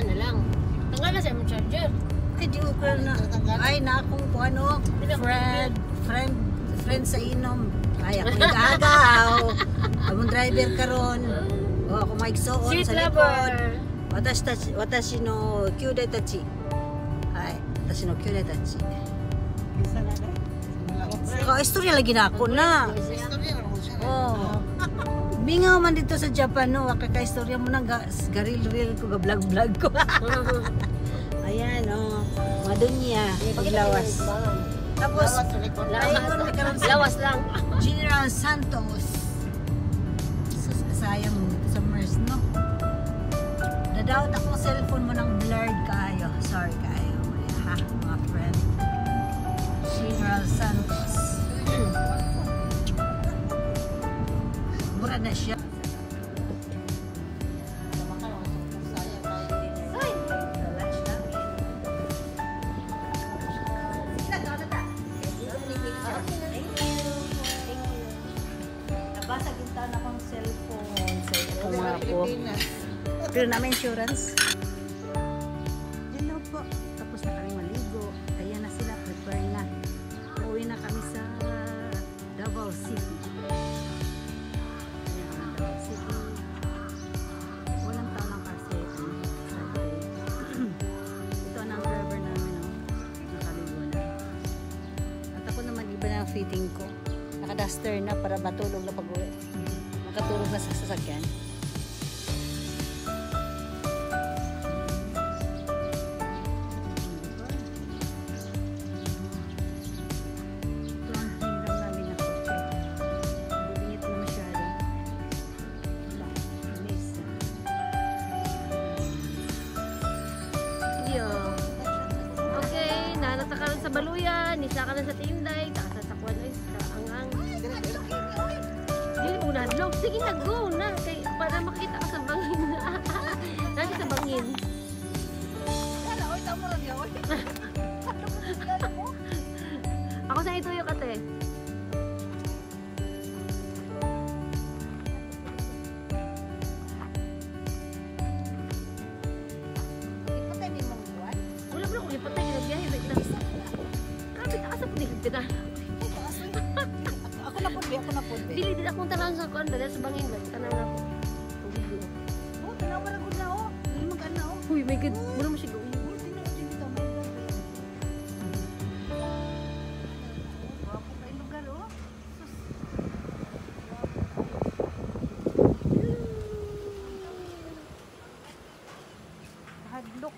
na lang. Tanggal na sa imong charger. Ay, di ko na. Ay, na akong ano, friend sa inom. Ay, ako nag-agaw. Among driver karon. O, ako maigsoon Sweet sa likod. lover. Watashi no kyūdai tachi. Ay, watashi no kyūdai tachi. Istorya lagi na ako na. Oh. Bingaw man dito sa Japan, no? Kaka-istorya mo nang garil-ril ko, ga-vlog-vlog ko. Ayan, oh. Madunya, paglawas. Tapos, Lawas lang. General Santos. Sayang mo sa MERS, no? Nadawat akong cellphone mo ng blurred kayo. Sorry kayo. Ha, mga friend. General Santos. Mura na siya. Nabasa gintaan akong cellphone sa itong mga po. Pero namin insurance. Hello po. Tapos na kami maligo. Kaya na sila. Prepare na. Uuwi na kami sa Davao City. Ayan ang Davao City. Walang tao lang kasi. Saturday. Ito na ang driver namin. Nakaligo na. At ako naman iba na ang fitting ko. Naka-duster na para matulog na pag-uwi. Makatulog na sa sasakyan. Okay, nanata ka lang sa baluyan, isa ka lang sa tinday, taas sa kwan ay sa angang. Dili mo na vlog. Sige na, go na kay para makita ka sa bangin. Nani sa bangin. Wala, oy, tamo lang yaw. Ako sa ituyo kate. Ipatay ni mong buwan. Wala bro ko lipatay ginabiyahe ba ita. Grabe taas sa punig kita. Ako na po, ako na po. Dili din akong tanan sa kwan dala sa bangin ba tanan na ko. Oh, tanawa na ko na oh. Dili mag-ana oh. Uy, my god, wala mo siya gawin. Hadlok.